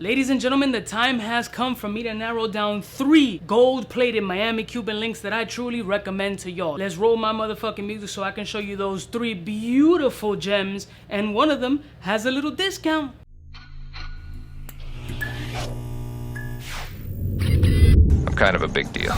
Ladies and gentlemen, the time has come for me to narrow down 3 gold-plated Miami Cuban links that I truly recommend to y'all. Let's roll my motherfucking music so I can show you those 3 beautiful gems, and one of them has a little discount. I'm kind of a big deal.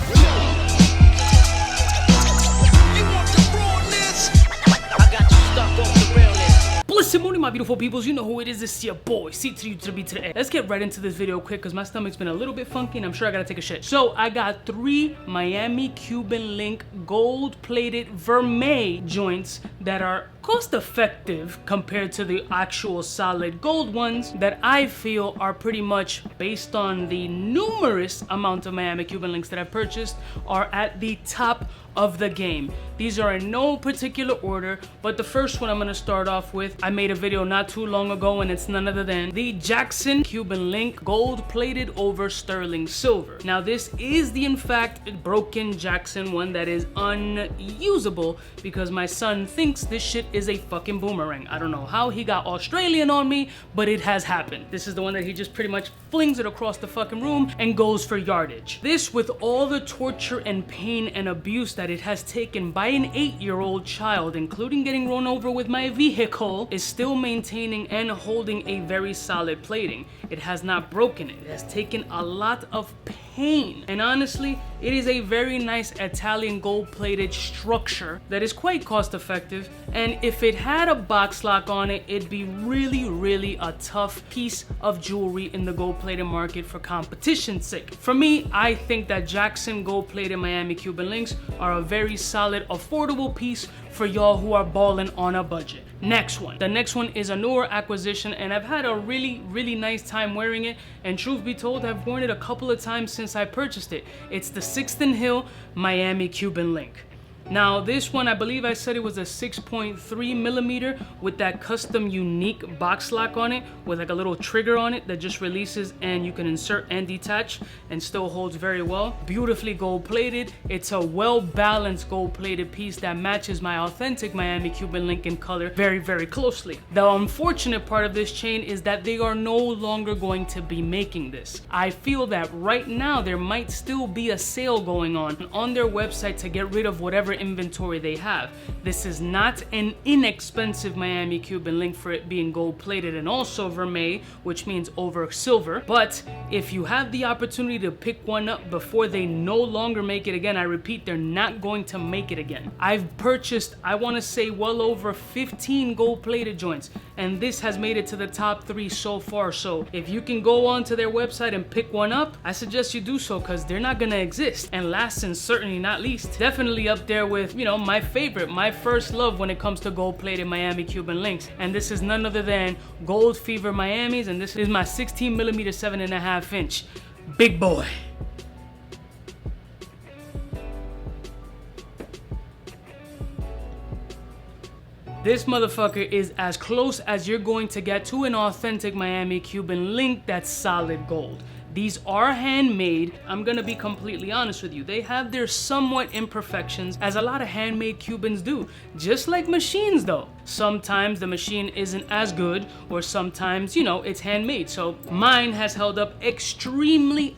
Listen, morning, my beautiful peoples. You know who it is. It's your boy, C to the U to the B to the A. Let's get right into this video quick because my stomach's been a little bit funky and I'm sure I gotta take a shit. So I got 3 Miami Cuban link gold-plated vermeil joints that are cost-effective compared to the actual solid gold ones that I feel are pretty much, based on the numerous amount of Miami Cuban links that I've purchased, are at the top of the game. These are in no particular order, but the first one I'm gonna start off with, I made a video not too long ago and it's none other than the JAXXON Cuban link gold plated over sterling silver. Now this is the in fact broken JAXXON one that is unusable because my son thinks this shit is a fucking boomerang. I don't know how he got Australian on me, but it has happened. This is the one that he just pretty much flings it across the fucking room and goes for yardage. This, with all the torture and pain and abuse that it has taken by an 8-year-old child, including getting run over with my vehicle, is still maintaining and holding a very solid plating. It has not broken it. It has taken a lot of pain. And honestly, it is a very nice Italian gold-plated structure that is quite cost-effective. And if it had a box lock on it, it'd be really a tough piece of jewelry in the gold-plated market for competition's sake. For me, I think that JAXXON gold-plated Miami Cuban links are a very solid, affordable piece for y'all who are balling on a budget. Next one. The next one is a newer acquisition and I've had a really nice time wearing it, and truth be told, I've worn it a couple of times since I purchased it. It's the 6th Hill Miami Cuban link. Now this one, I believe I said it was a 6.3 millimeter with that custom unique box lock on it with like a little trigger on it that just releases and you can insert and detach and still holds very well. Beautifully gold plated. It's a well balanced gold plated piece that matches my authentic Miami Cuban link in color very closely. The unfortunate part of this chain is that they are no longer going to be making this. I feel that right now there might still be a sale going on their website to get rid of whatever inventory they have. This is not an inexpensive Miami Cuban link for it being gold plated and also vermeil, which means over silver. But if you have the opportunity to pick one up before they no longer make it again, I repeat, they're not going to make it again. I've purchased, I want to say, well over 15 gold plated joints, and this has made it to the top 3 so far. So if you can go onto their website and pick one up, I suggest you do so because they're not gonna exist. And last and certainly not least, definitely up there with, you know, my favorite, my first love when it comes to gold-plated Miami Cuban links, and this is none other than Gold Fever Miami's, and this is my 16 millimeter 7.5 inch big boy. This motherfucker is as close as you're going to get to an authentic Miami Cuban link that's solid gold. These are handmade. I'm gonna be completely honest with you. They have their somewhat imperfections, as a lot of handmade Cubans do. Just like machines though. Sometimes the machine isn't as good, or sometimes, you know, it's handmade. So mine has held up extremely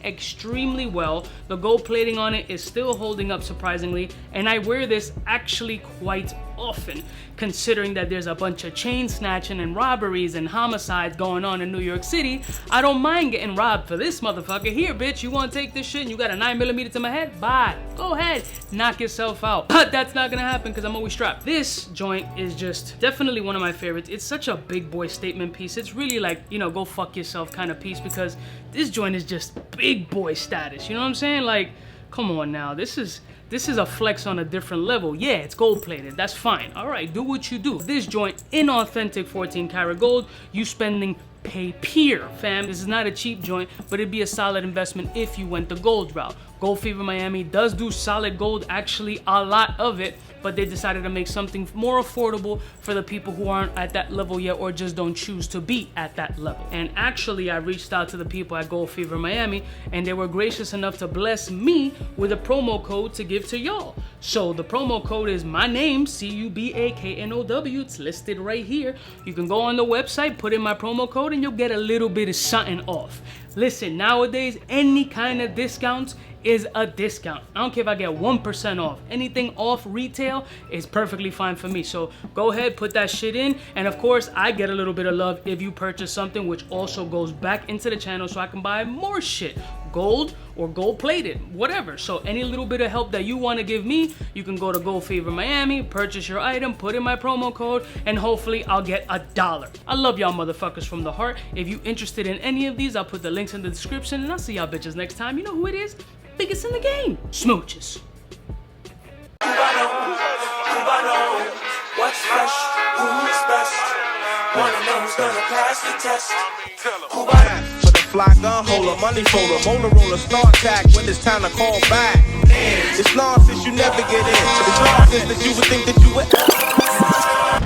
well. The gold plating on it is still holding up surprisingly, and I wear this actually quite often, considering that there's a bunch of chain snatching and robberies and homicides going on in New York City. I don't mind getting robbed for this motherfucker. Here, bitch, you want to take this shit and you got a 9 millimeter to my head? Bye. Go ahead, knock yourself out. But that's not gonna happen because I'm always strapped. This joint is just definitely one of my favorites. It's such a big boy statement piece. It's really like, you know, go fuck yourself kind of piece, because this joint is just big boy status. You know what I'm saying? Like, come on now. This is a flex on a different level. Yeah, it's gold plated. That's fine. All right, do what you do. This joint in authentic 14 karat gold, you spending papier, fam. This is not a cheap joint, but it'd be a solid investment if you went the gold route. Gold Fever Miami does do solid gold, actually a lot of it, but they decided to make something more affordable for the people who aren't at that level yet or just don't choose to be at that level. And actually, I reached out to the people at Gold Fever Miami, and they were gracious enough to bless me with a promo code to give to y'all. So the promo code is my name, Cubaknow. It's listed right here. You can go on the website, put in my promo code, and you'll get a little bit of something off. Listen, nowadays, any kind of discounts is a discount. I don't care if I get 1% off. Anything off retail is perfectly fine for me. So go ahead, put that shit in. And of course, I get a little bit of love if you purchase something, which also goes back into the channel so I can buy more shit. Gold or gold plated, whatever. So any little bit of help that you want to give me, you can go to Gold Fever Miami, purchase your item, put in my promo code, and hopefully I'll get $1. I love y'all motherfuckers from the heart. If you interested in any of these, I'll put the links in the description, and I'll see y'all bitches next time. You know who it is? Biggest in the game. Smooches. Cubaknow, what's fresh, who's best? One of them's gonna pass the test. Cubaknow. For the fly gun holder, money folder, motor roller, start tag when it's time to call back. It's nonsense, you never get in. It's nonsense that you would think that you would.